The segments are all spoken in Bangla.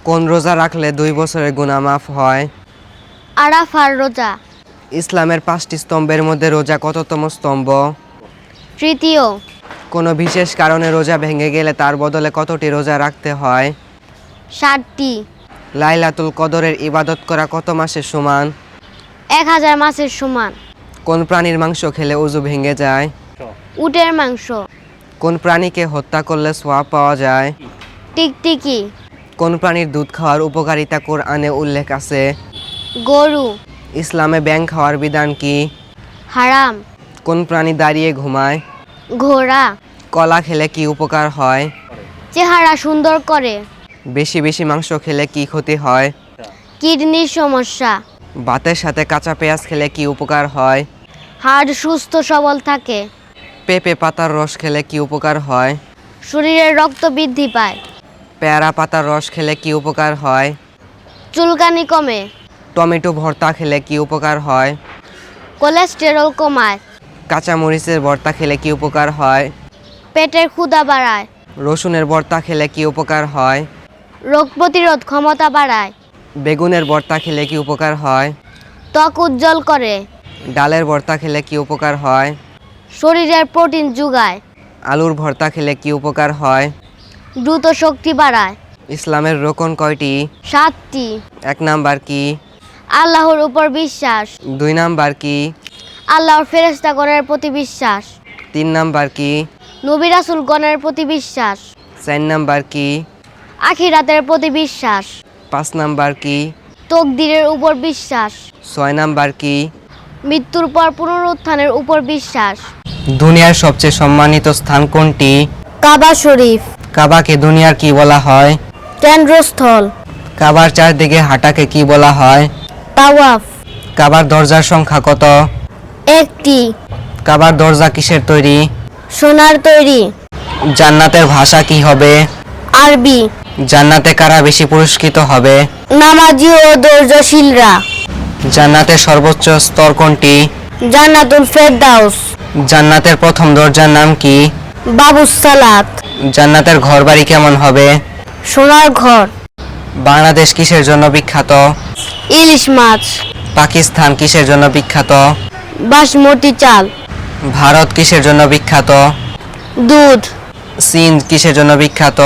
কোন রোজা রাখলে 2 বছরের গুনাহ মাফ হয়? আরাফার রোজা। ইসলামের 5টি স্তম্ভের মধ্যে রোজা কততম স্তম্ভ? তৃতীয়। কোনো বিশেষ কারণে রোজা ভেঙে গেলে তার বদলে কতটি রোজা রাখতে হয়? 7টি। লাইলাতুল কদরের ইবাদত করা কত মাসের সমান? 1000 মাসের সমান। কোন প্রাণীর মাংস খেলে ওযু ভেঙে যায়? উটের মাংস। কোন প্রাণীকে হত্যা করলে সওয়াব পাওয়া যায়? টিকটিকি। কোন প্রাণীর দুধ খাওয়ার উপকারিতা কোরআনে উল্লেখ আছে? গরু। ইসলামে ব্যাঙ খাওয়ার বিধান কি? হারাম। কোন প্রাণী দাঁড়িয়ে ঘুমায়? ঘোড়া। কলা খেলে কি উপকার হয়? চেহারা সুন্দর করে। বেশি বেশি মাংস খেলে কি ক্ষতি হয়? কিডনির সমস্যা। ভাতের সাথে কাঁচা পেঁয়াজ খেলে কি উপকার হয়? হাড় সুস্থ সবল থাকে। পেঁপে পাতার রস খেলে কি উপকার হয়? শরীরের রক্ত বৃদ্ধি পায়। পেয়ারা পাতার রস খেলে কি উপকার হয়? চুলকানি কমে। টমেটো ভর্তা খেলে কি উপকার হয়? কোলেস্টেরল কমায়। কাঁচা মরিচের ভর্তা খেলে কি উপকার হয়? পেটের ক্ষুধা বাড়ায়। রসুনের ভর্তা খেলে কি উপকার হয়? রোগ প্রতিরোধ ক্ষমতা বাড়ায়। বেগুনের ভর্তা খেলে কি উপকার হয়? ত্বক উজ্জ্বল করে। ডালের ভর্তা খেলে কি উপকার হয়? শরীরের প্রোটিন যোগায়। আলুর ভর্তা খেলে কি উপকার হয়? দ্রুত শক্তি বাড়ায়। ইসলামের রোকন কয়টি? 7টি। 1 নাম্বার কি? আল্লাহর উপর বিশ্বাস। 2 নাম্বার কি? আল্লাহর ফেরেশতাগণের প্রতি বিশ্বাস। 3 নাম্বার কি? নবী রাসূলগণের প্রতি বিশ্বাস। 4 নাম্বার কি? আখিরাতের প্রতি বিশ্বাস। 5 নাম্বার কি? তকদিরের উপর বিশ্বাস। 6 নাম্বার কি? মৃত্যুর পর পুনরুত্থানের উপর বিশ্বাস। দুনিয়ার সবচেয়ে সম্মানিত স্থান কোনটি? কাবা শরীফ। কাবাকে দুনিয়ার কি বলা হয়? কেন্দ্রস্থল। কাবার চারদিকে হাঁটাকে কি বলা হয়? তাওয়াফ। কাবার দরজার সংখ্যা কত? 1টি। কাবার দরজা কিসের তৈরি? সোনার তৈরি। জান্নাতের ভাষা কি হবে? আরবি। জান্নাতে কারা বেশি পুরস্কৃত হবে? নামাজি ও ধৈর্যশীলরা। জান্নাতের সর্বোচ্চ স্তর কোনটি? জান্নাতুল ফেরদাউস। জান্নাতের প্রথম দরজার নাম কি? বাবুস সালাত। জান্নাতের ঘরবাড়ি কেমন হবে? সোনার ঘর। বাংলাদেশ কিসের জন্য বিখ্যাত? ইলিশ মাছ। পাকিস্তান কিসের জন্য বিখ্যাত? বাসমতি চাল। ভারত কিসের জন্য বিখ্যাত? দুধ। চীন কিসের জন্য বিখ্যাত?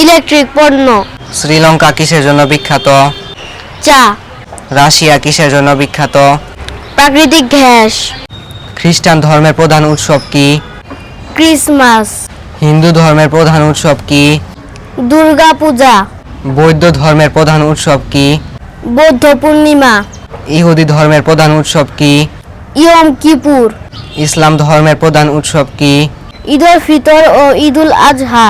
ইলেকট্রিক পণ্য। শ্রীলঙ্কা কিসের জন্য বিখ্যাত? চা। রাশিয়া কিসের জন্য বিখ্যাত? প্রাকৃতিক গ্যাস। খ্রিস্টান ধর্মের প্রধান উৎসব কি? ক্রিসমাস। হিন্দু ধর্মের প্রধান উৎসব কি? দুর্গা পূজা। বৌদ্ধ ধর্মের প্রধান উৎসব কি? বৌদ্ধ পূর্ণিমা। ইহুদি ধর্মের প্রধান উৎসব কি? ইয়ম কিপুর। ইসলাম ধর্মের প্রধান উৎসব কি? ঈদুল ফিতর ও ঈদুল আজহা।